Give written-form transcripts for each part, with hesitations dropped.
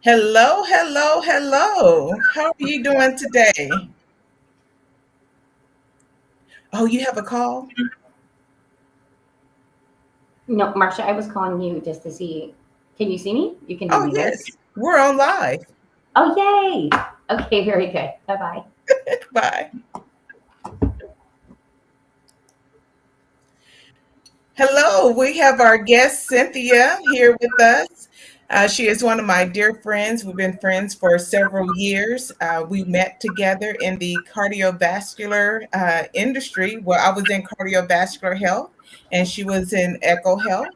Hello, hello, hello. How are you doing today? Oh, you have a call? No, Marcia, I was calling you just to see. Can you see me? You can hear Oh, me, right? yes. We're on live. Oh, yay! Okay, very good. Bye bye. Bye. Hello, we have our guest Cynthia here with us. She is one of my dear friends. We've been friends for several years. We met together in the cardiovascular industry. Well, I was in cardiovascular health and she was in echo health.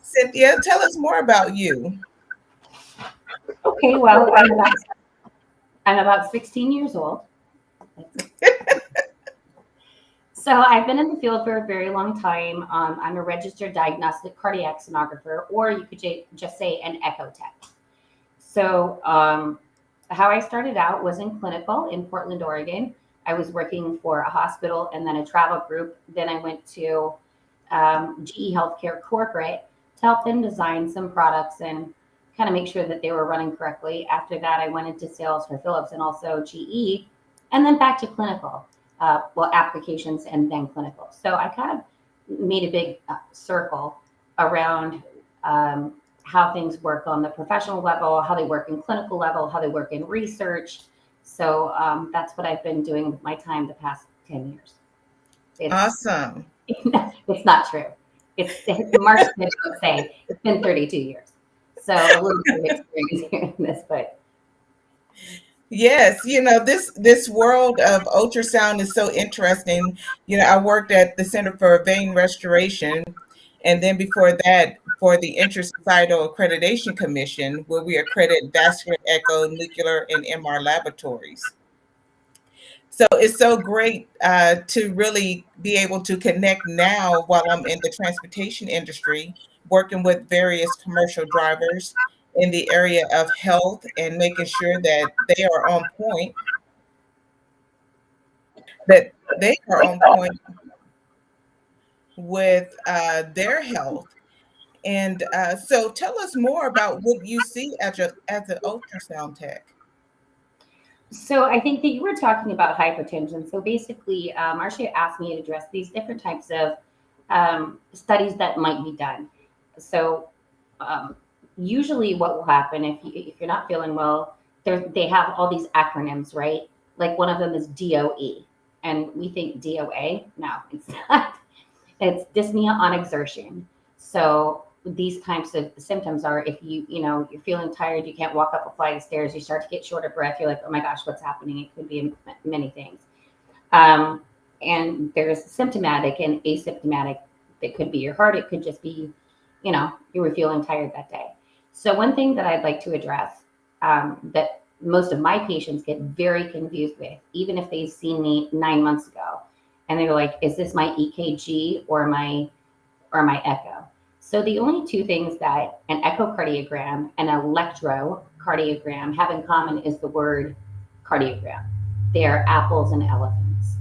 Cynthia, tell us more about you. Okay, well, I'm about 16 years old. So I've been in the field for a very long time. I'm a registered diagnostic cardiac sonographer, or you could just say an echo tech. So how I started out was in clinical in Portland, Oregon. I was working for a hospital and then a travel group. Then I went to GE Healthcare corporate to help them design some products and kind of make sure that they were running correctly. After that, I went into sales for Philips and also GE, and then back to clinical, well, applications and then clinical. So I kind of made a big circle around how things work on the professional level, how they work in clinical level, how they work in research. So that's what I've been doing with my time the past 10 years. It's Awesome. it's not true. It's Marsh Smith would say it's been 32 years. So a little bit of experience here in this, but Yes, this world of ultrasound is so interesting. I worked at the Center for Vein Restoration, and then before that, for the Intersocietal Accreditation Commission, where we accredit vascular echo, nuclear, and MR laboratories. So it's so great to really be able to connect now while I'm in the transportation industry, working with various commercial drivers in the area of health and making sure that they are on point, that they are on point with their health. And so tell us more about what you see as an ultrasound tech. so I think that you were talking about hypertension. So basically, Marcia asked me to address these different types of studies that might be done. So um, usually, what will happen if you're not feeling well, they have all these acronyms, right? Like one of them is DOE, and we think DOA. No, it's not. It's dyspnea on exertion. So these types of symptoms are if you're feeling tired, you can't walk up a flight of stairs, you start to get short of breath, you're like, oh my gosh, what's happening? It could be many things. Um, and there's symptomatic and asymptomatic. It could be your heart. It could just be, you were feeling tired that day. So one thing that I'd like to address that most of my patients get very confused with, even if they've seen me 9 months ago, and they're like, "Is this my EKG or my echo?" So the only two things that an echocardiogram and electrocardiogram have in common is the word cardiogram. They are apples and elephants.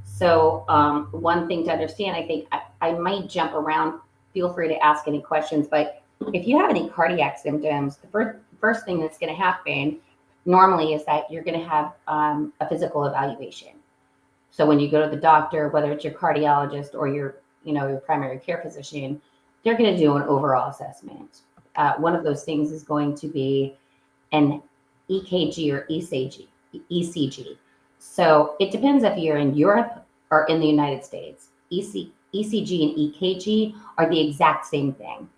So one thing to understand, I think I might jump around. Feel free to ask any questions, but if you have any cardiac symptoms, the first thing that's going to happen normally is that you're going to have a physical evaluation. So when you go to the doctor, whether it's your cardiologist or your primary care physician, they're going to do an overall assessment. One of those things is going to be an EKG or ECG. ECG. So it depends if you're in Europe or in the United States. ECG and EKG are the exact same thing.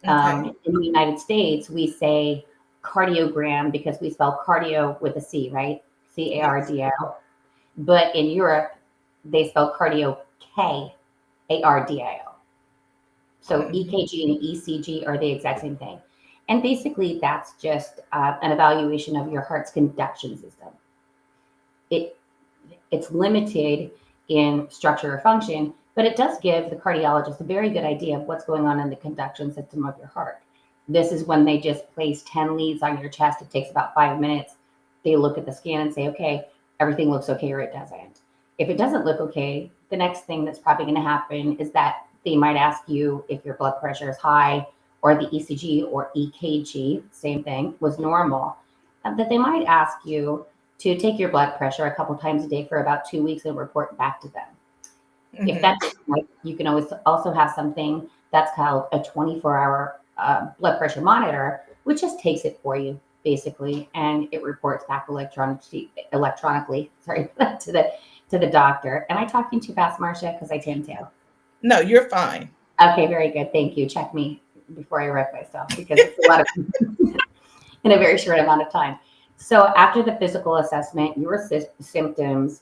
Okay. In the United States, we say cardiogram because we spell cardio with a C, right? Yes. CARDIO. But in Europe, they spell cardio KARDIO. So Mhm. EKG and ECG are the exact same thing. And basically, that's just an evaluation of your heart's conduction system. It it's limited in structure or function, but it does give the cardiologist a very good idea of what's going on in the conduction system of your heart. This is when they just place 10 leads on your chest. It takes about 5 minutes. They look at the scan and say, okay, everything looks okay or it doesn't. If it doesn't look okay, the next thing that's probably going to happen is that they might ask you if your blood pressure is high or the ECG or EKG, same thing, was normal, that they might ask you to take your blood pressure a couple times a day for about 2 weeks and report back to them. If Hmm. that's like, you can always also have something that's called a 24-hour blood pressure monitor, which just takes it for you basically, and it reports back electronically. Sorry, to the doctor. Am I talking too fast, Marcia? Because I tend to. No, you're fine. Okay, very good. Thank you. Check me before I wreck myself because it's a lot of in a very short amount of time. So after the physical assessment, your symptoms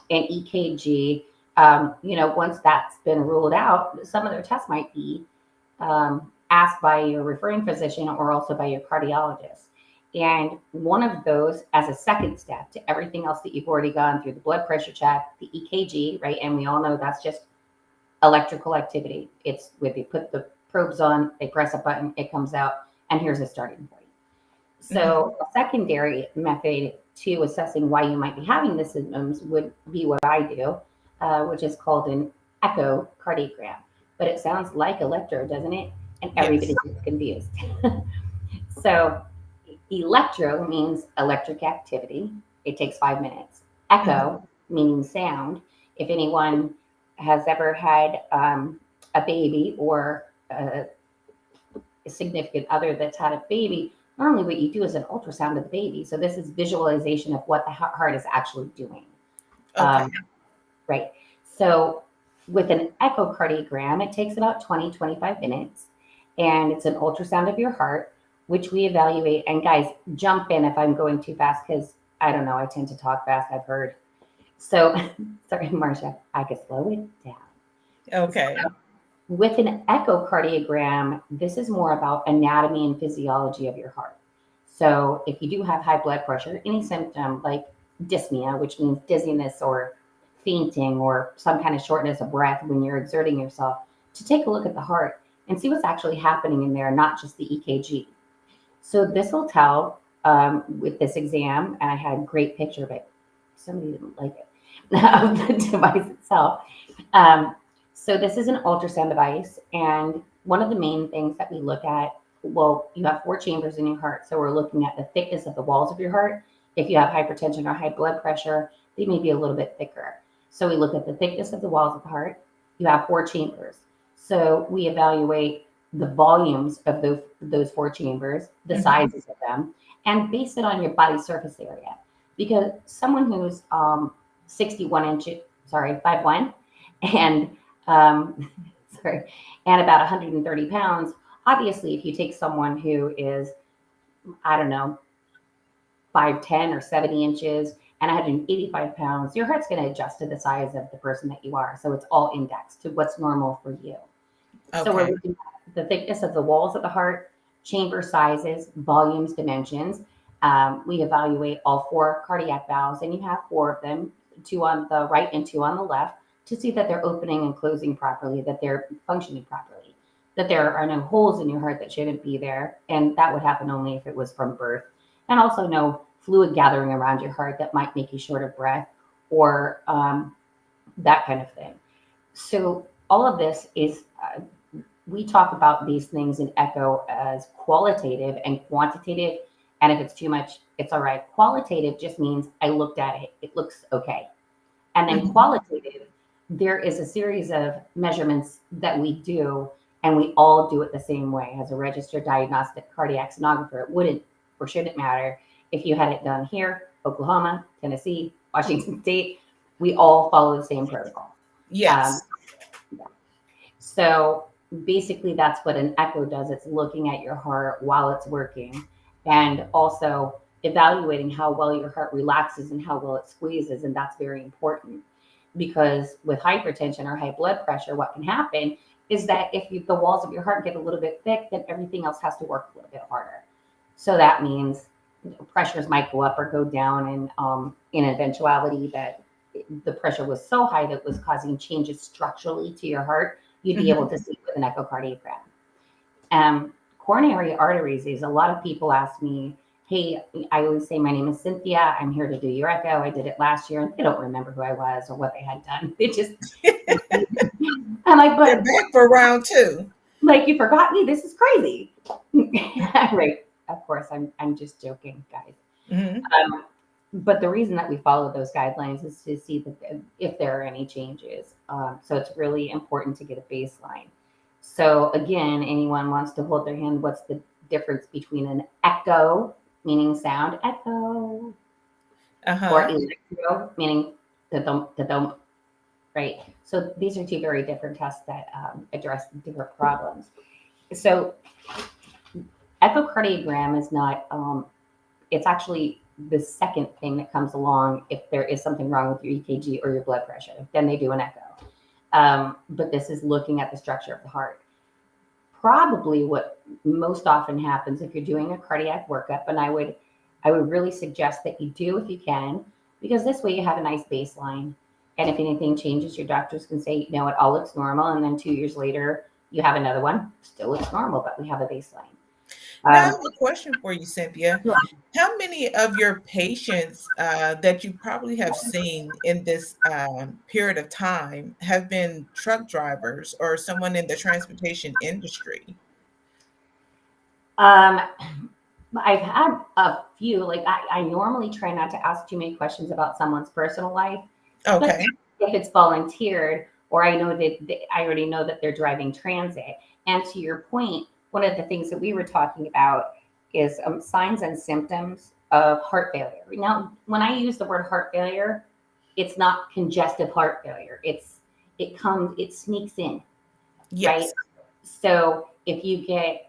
and EKG, once that's been ruled out, some other tests might be asked by your referring physician or also by your cardiologist. And one of those, as a second step to everything else that you've already gone through, the blood pressure check, the EKG, right? And we all know that's just electrical activity. It's when they put the probes on, they press a button, it comes out, and here's a starting point. So a secondary method to assessing why you might be having the symptoms would be what I do, which is called an echocardiogram. But it sounds like electro, doesn't it? And everybody Yes. gets confused. So electro means electric activity. It takes 5 minutes. Echo meaning sound. If anyone has ever had a baby or a significant other that's had a baby, normally what you do is an ultrasound of the baby. So this is visualization of what the heart is actually doing. Okay. Right. So with an echocardiogram, it takes about 20-25 minutes, and it's an ultrasound of your heart, which we evaluate. And guys, jump in if I'm going too fast because I don't know, I tend to talk fast, I've heard. So sorry, Marcia, I could slow it down. Okay. With an echocardiogram, this is more about anatomy and physiology of your heart. So if you do have high blood pressure, any symptom like dyspnea, which means dizziness or fainting or some kind of shortness of breath when you're exerting yourself, to take a look at the heart and see what's actually happening in there, not just the EKG. So this will tell with this exam, and I had a great picture of it. Somebody didn't like it, of the device itself. So this is an ultrasound device, and one of the main things that we look at, well, you have 4 chambers in your heart, so we're looking at the thickness of the walls of your heart. If you have hypertension or high blood pressure, they may be a little bit thicker. So we look at the thickness of the walls of the heart. You have 4 chambers, so we evaluate the volumes of those 4 chambers, the sizes of them, and base it on your body surface area. Because someone who's 61 inches, 5'1", and sorry, and about 130 pounds. Obviously, if you take someone who is, I don't know, 5'10" or 70 inches and 185 pounds, your heart's going to adjust to the size of the person that you are. So it's all indexed to what's normal for you. Okay. So we're looking at the thickness of the walls of the heart, chamber sizes, volumes, dimensions. We evaluate all 4 cardiac valves, and you have 4 of them, 2 on the right and 2 on the left, to see that they're opening and closing properly, that they're functioning properly, that there are no holes in your heart that shouldn't be there. And that would happen only if it was from birth. And also no fluid gathering around your heart that might make you short of breath or that kind of thing. So all of this is, we talk about these things in echo as qualitative and quantitative. And if it's too much, it's all right. Qualitative just means I looked at it, it looks okay. And then qualitative, there is a series of measurements that we do, and we all do it the same way. As a registered diagnostic cardiac sonographer, it wouldn't or shouldn't matter if you had it done here, Oklahoma, Tennessee, Washington State. We all follow the same protocol. Yes. So basically, that's what an echo does. It's looking at your heart while it's working, and also evaluating how well your heart relaxes and how well it squeezes. And that's very important, because with hypertension or high blood pressure, what can happen is that if the walls of your heart get a little bit thick, then everything else has to work a little bit harder. So that means pressures might go up or go down, and in eventuality that the pressure was so high that it was causing changes structurally to your heart, you'd be able to see with an echocardiogram. Coronary arteries is, a lot of people ask me, hey, I always say, my name is Cynthia. I'm here to do your echo. I did it last year. And they don't remember who I was or what they had done. They just, I'm like, They're back for round 2. like, you forgot me. This is crazy. Right. Of course, I'm just joking, guys. Mhm. But the reason that we follow those guidelines is to see that if there are any changes. So it's really important to get a baseline. So again, anyone wants to hold their hand, what's the difference between an echo, meaning sound echo, or Uh-huh. electro, meaning the dum, right? So these are two very different tests that address different problems. So echocardiogram is not, it's actually the second thing that comes along if there is something wrong with your EKG or your blood pressure. Then they do an echo. But this is looking at the structure of the heart. Probably what most often happens if you're doing a cardiac workup, and I would really suggest that you do if you can, because this way you have a nice baseline. And if anything changes, your doctors can say, no, it all looks normal. And then 2 years later, you have another one, still looks normal, but we have a baseline. Now, I have a question for you, Cynthia. Yeah. How many of your patients that you probably have seen in this period of time have been truck drivers or someone in the transportation industry? Um, I've had a few, like I normally try not to ask too many questions about someone's personal life, but Okay. if it's volunteered or I know that I already know that they're driving transit. And to your point, one of the things that we were talking about is signs and symptoms of heart failure. Now, when I use the word heart failure, it's not congestive heart failure. It sneaks in, right? Yes. So if you get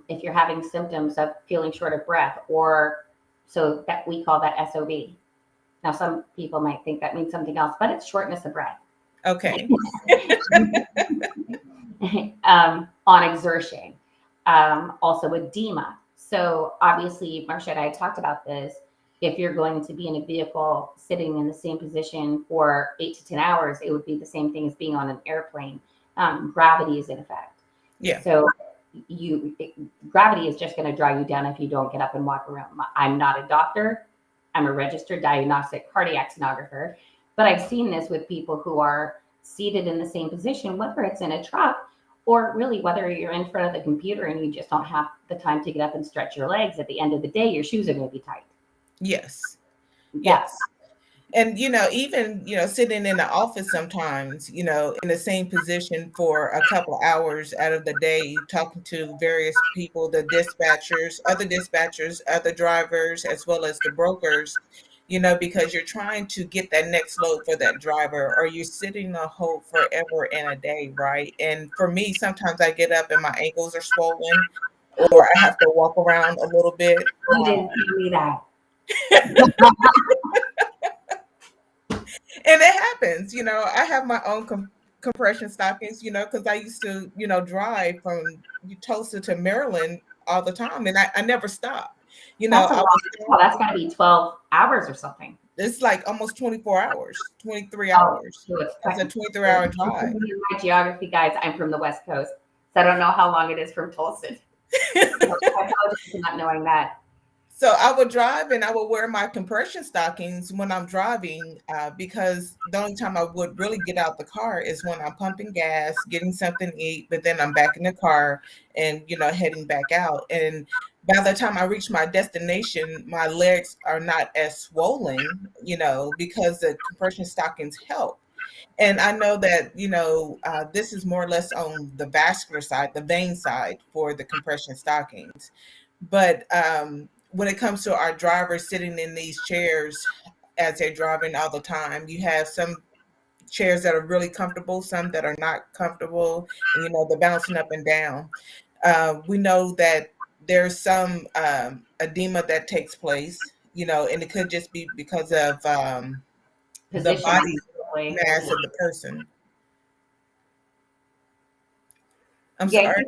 if you're having symptoms of feeling short of breath, or so that we call that SOB. Now, some people might think that means something else, but it's shortness of breath. Okay. On exertion, also edema. So obviously, Marcia and I talked about this. If you're going to be in a vehicle sitting in the same position for 8 to 10 hours, it would be the same thing as being on an airplane. Gravity is in effect. Yeah. So gravity is just going to draw you down if you don't get up and walk around. I'm not a doctor. I'm a registered diagnostic cardiac sonographer, but I've seen this with people who are seated in the same position, whether it's in a truck or really whether you're in front of the computer and you just don't have the time to get up and stretch your legs. At the end of the day, your shoes are going to be tight. Yes. Yeah. Yes. And, even, sitting in the office sometimes, in the same position for a couple of hours out of the day, talking to various people, the dispatchers, other drivers, as well as the brokers, because you're trying to get that next load for that driver, or you're sitting on hold forever in a day, right? And for me, sometimes I get up and my ankles are swollen, or I have to walk around a little bit. You didn't tell me that. And it happens, I have my own compression stockings, because I used to, drive from Tulsa to Maryland all the time, and I never stopped. That's a I long. was Oh, there, that's got to be 12 hours or something. it's like almost 24 hours, 23 Oh, hours. so it's That's a quite. 23-hour drive. My geography, guys. I'm from the West Coast, so I don't know how long it is from Tulsa. So I apologize for not knowing that. So I would drive and I would wear my compression stockings when I'm driving, because the only time I would really get out the car is when I'm pumping gas, getting something to eat, but then I'm back in the car and, heading back out. And by the time I reach my destination, my legs are not as swollen, because the compression stockings help. And I know that, this is more or less on the vascular side, the vein side for the compression stockings. But when it comes to our drivers sitting in these chairs as they're driving all the time, you have some chairs that are really comfortable, some that are not comfortable, and they're bouncing up and down. We know that there's some edema that takes place, and it could just be because of the Position. body mass of the person. I'm Yeah, sorry.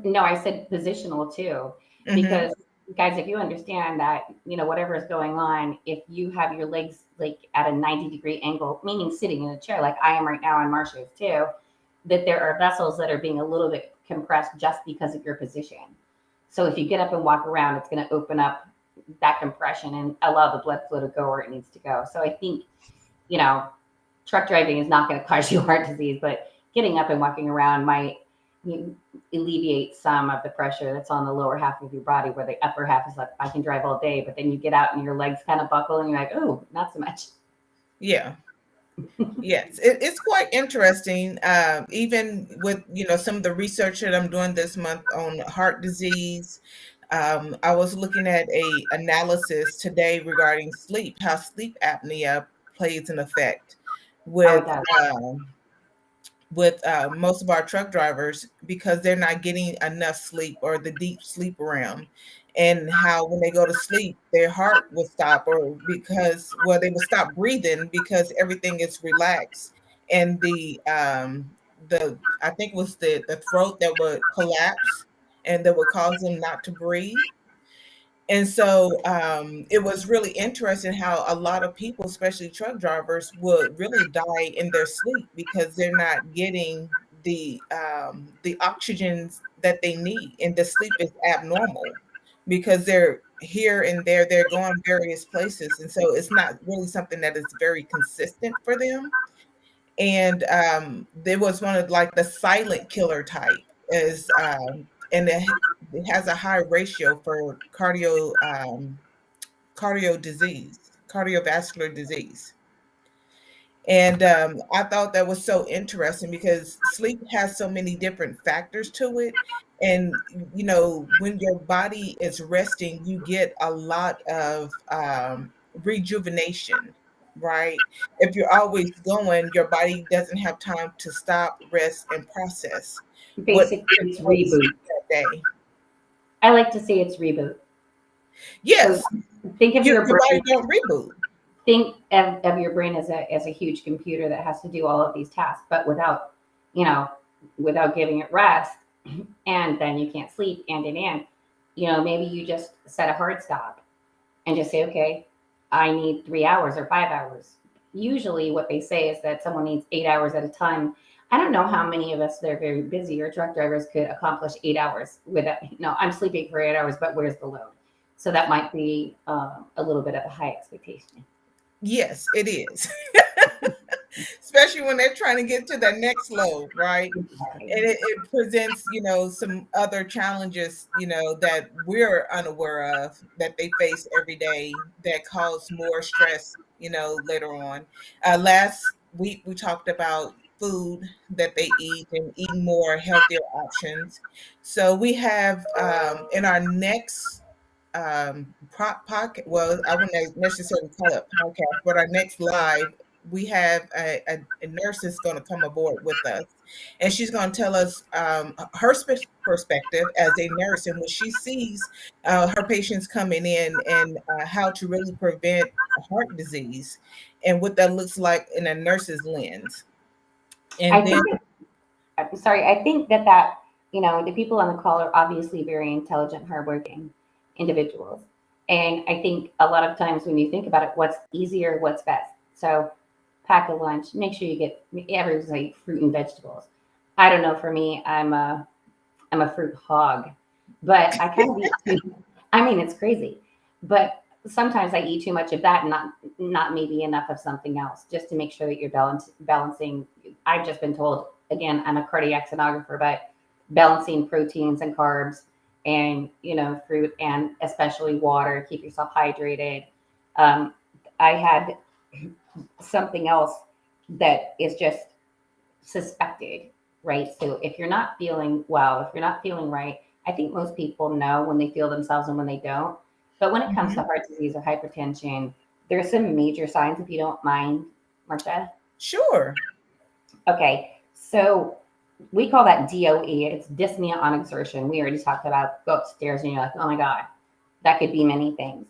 no, I said positional too, Hmm. because guys, if you understand that, whatever is going on, if you have your legs like at a 90-degree angle, meaning sitting in a chair like I am right now, and Marcia is too, that there are vessels that are being a little bit compressed just because of your position. So if you get up and walk around, it's going to open up that compression and allow the blood flow to go where it needs to go. So I think, you know, truck driving is not going to cause you heart disease, but getting up and walking around might. you alleviate some of the pressure that's on the lower half of your body, where the upper half is like, I can drive all day, but then you get out and your legs kind of buckle and you're like, oh, not so much. Yeah. Yes, it's quite interesting. Even with some of the research that I'm doing this month on heart disease, I was looking at a analysis today regarding sleep, how sleep apnea plays an effect Oh, it with does. um, most of our truck drivers because they're not getting enough sleep or the deep sleep realm, and how when they go to sleep their heart will stop, or because well they will stop breathing because everything is relaxed, and the I think it was the throat that would collapse and that would cause them not to breathe. And so it was really interesting how a lot of people, especially truck drivers, would really die in their sleep because they're not getting the oxygens that they need, and the sleep is abnormal because they're here and there, they're going various places, and so it's not really something that is very consistent for them. And there was one of like the silent killer type is and it has a high ratio for cardio disease, cardiovascular disease. And I thought that was so interesting because sleep has so many different factors to it. And, when your body is resting, you get a lot of rejuvenation, right? If you're always going, your body doesn't have time to stop, rest, and process what Basically, took it's place reboot. that day. I like to say it's reboot. So Yes, think of your your body brain. don't reboot. Think of your brain as a huge computer that has to do all of these tasks, but you know, without giving it rest, and then you can't sleep, and maybe you just set a hard stop and just say, okay, I need 3 hours or 5 hours. Usually, what they say is that someone needs 8 hours at a time. I don't know how many of us that are very busy or truck drivers could accomplish 8 hours without, I'm sleeping for 8 hours, but where's the load? So that might be a little bit of a high expectation. Yes, it is. Especially when they're trying to get to the next load, right? And it presents, some other challenges, that we're unaware of that they face every day that cause more stress, later on. Last week we talked about food that they eat and eating more healthier options. So we have in our next podcast, well, I wouldn't necessarily call it podcast, but our next live, we have a nurse that's going to come aboard with us, and she's going to tell us her perspective as a nurse and what she sees her patients coming in, and how to really prevent heart disease and what that looks like in a nurse's lens. And I then, think, I'm sorry, I think that the people on the call are obviously very intelligent, hardworking individuals. And I think a lot of times when you think about it, what's easier, what's best? So pack a lunch, make sure you get everyone's like fruit and vegetables. I don't know, for me, I'm a fruit hog, but I kind of eat I mean, it's crazy, but sometimes I eat too much of that and not maybe enough of something else, just to make sure that you're balancing. I've just been told, again, I'm a cardiac sonographer, but balancing proteins and carbs and fruit and especially water, keep yourself hydrated. Um, I had something else that is just suspected, right? So if you're not feeling well, if you're not feeling right, I think most people know when they feel themselves and when they don't. But when it comes to Mhm. heart disease or hypertension, there's some major signs, if you don't mind, Marcia. Sure. Okay, so we call that DOE. It's dyspnea on exertion. We already talked about go upstairs and you're like, oh my God, that could be many things.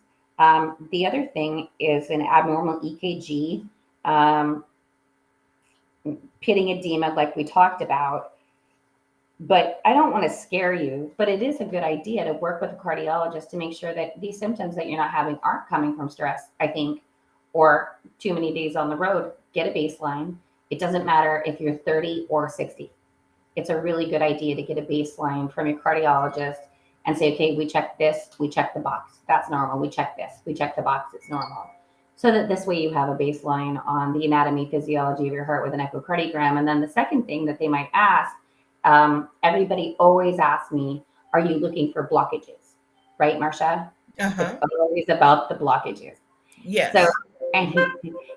The other thing is an abnormal EKG, um, pitting edema, like we talked about. But I don't want to scare you, but it is a good idea to work with a cardiologist to make sure that these symptoms that you're not having aren't coming from stress, I think, or too many days on the road. Get a baseline. It doesn't matter if you're 30 or 60. It's a really good idea to get a baseline from your cardiologist and say, okay, we check this, we check the box. That's normal. We check this, we check the box. It's normal. So that this way you have a baseline on the anatomy, physiology of your heart with an echocardiogram. And then the second thing that they might ask Everybody always asks me, are you looking for blockages? Right, Marcia? It's Uh-huh. always about the blockages. So, Yes. and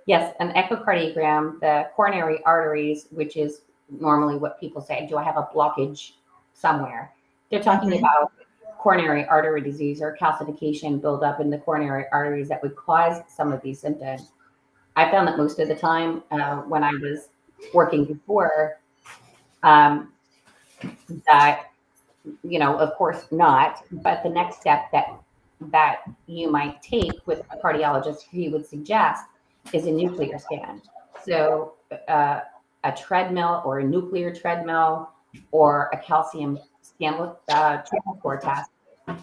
yes, an echocardiogram, the coronary arteries, which is normally what people say, do I have a blockage somewhere? They're talking Mm-hmm. about coronary artery disease or calcification buildup in the coronary arteries that would cause some of these symptoms. I found that most of the time when I was working before, um, that of course not. But the next step that you might take with a cardiologist, he would suggest, is a nuclear scan. So uh, a treadmill or a nuclear treadmill or a calcium channel score test.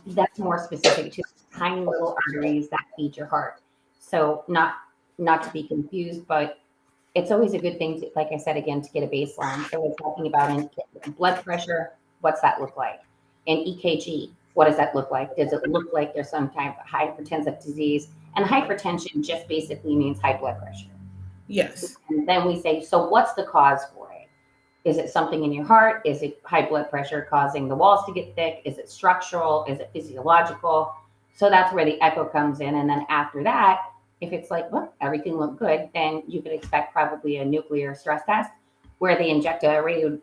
That's more specific to tiny little arteries that feed your heart. So not to be confused, but it's always a good thing to, like I said again, to get a baseline. So we're talking about in blood pressure, what's that look like? In EKG, what does that look like? Does it look like there's some type of hypertensive disease? And hypertension just basically means high blood pressure. Yes. And then we say, so what's the cause for it? Is it something in your heart? Is it high blood pressure causing the walls to get thick? Is it structural? Is it physiological? So that's where the echo comes in. And then after that, if it's like, well, everything looked good, then you could expect probably a nuclear stress test where they inject a radioactive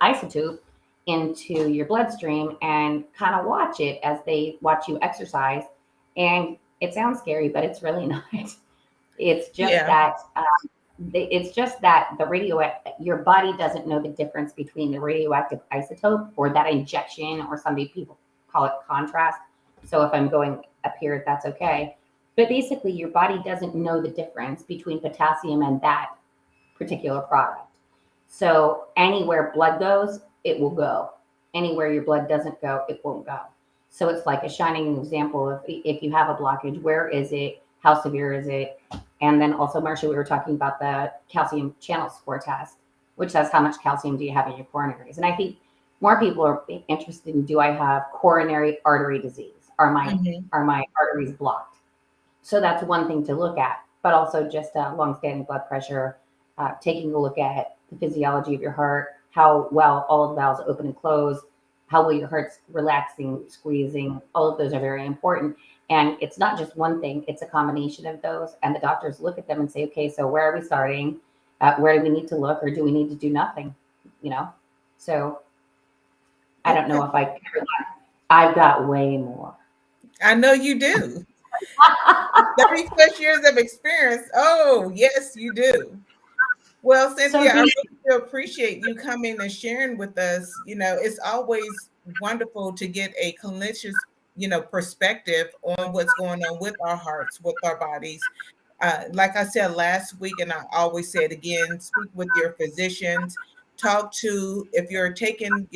isotope into your bloodstream and kind of watch it as they watch you exercise. And it sounds scary, but it's really not. It's just Yeah. that the radio, your body doesn't know the difference between the radioactive isotope or that injection, or some people call it contrast. So if I'm going up here, that's okay. But basically, your body doesn't know the difference between potassium and that particular product. So anywhere blood goes, it will go. Anywhere your blood doesn't go, it won't go. So it's like a shining example of if you have a blockage, where is it? How severe is it? And then also, Marcia, we were talking about the calcium channel score test, which says how much calcium do you have in your coronaries. And I think more people are interested in, do I have coronary artery disease? Are my Mm-hmm. are my arteries blocked? So that's one thing to look at, but also just long-standing blood pressure, taking a look at the physiology of your heart, how well all of the valves open and close, how well your heart's relaxing, squeezing. All of those are very important. And it's not just one thing, it's a combination of those. And the doctors look at them and say, okay, so where are we starting? Where do we need to look, or do we need to do nothing? You know? So I don't know Okay. if I covered that. I've got way more. I know you do. 30 plus years of experience. Oh, yes, you do. Well, So Cynthia, I really do appreciate you coming and sharing with us. It's always wonderful to get a clinician's, perspective on what's going on with our hearts, with our bodies. Like I said last week, and I always say it again, speak with your physicians. Talk to, if you're taking,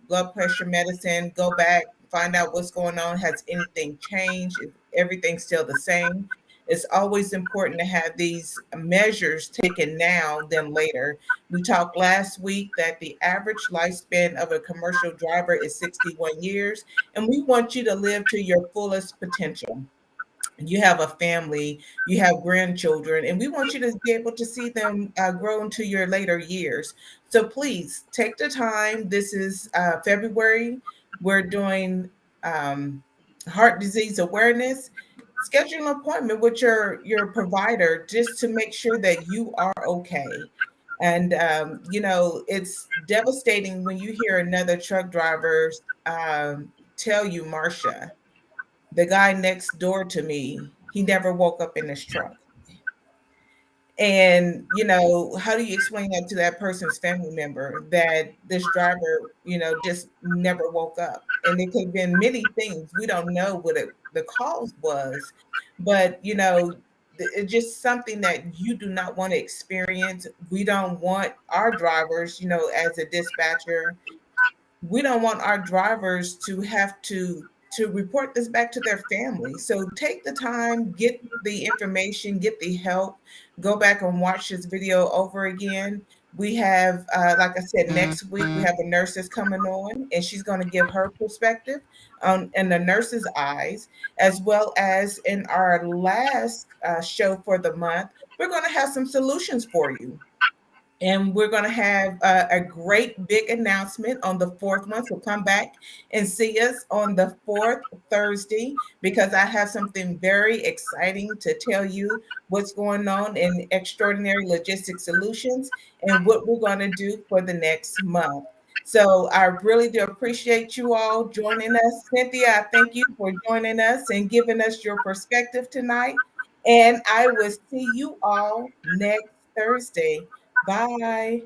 blood pressure medicine, go back, find out what's going on. Has anything changed? Is everything still the same? It's always important to have these measures taken now than later. We talked last week that the average lifespan of a commercial driver is 61 years, and we want you to live to your fullest potential. You have a family, you have grandchildren, and we want you to be able to see them grow into your later years. So please take the time. This is February. We're doing um, heart disease awareness. Schedule an appointment with your provider just to make sure that you are okay. And it's devastating when you hear another truck driver tell you, Marcia, the guy next door to me, he never woke up in his truck. And, how do you explain that to that person's family member that this driver, just never woke up? And it could have been many things. We don't know what the cause was, but, it's just something that you do not want to experience. We don't want our drivers, as a dispatcher, we don't want our drivers to have to report this back to their family. So take the time, get the information, get the help, go back and watch this video over again. We have, like I said, next week we have a nurse that's coming on, and she's going to give her perspective in the nurse's eyes, as well as in our last show for the month, we're going to have some solutions for you. And we're going to have a great big announcement on the fourth one. So come back and see us on the fourth Thursday, because I have something very exciting to tell you what's going on in Extraordinary Logistics Solutions and what we're going to do for the next month. So I really do appreciate you all joining us. Cynthia, I thank you for joining us and giving us your perspective tonight. And I will see you all next Thursday. Bye.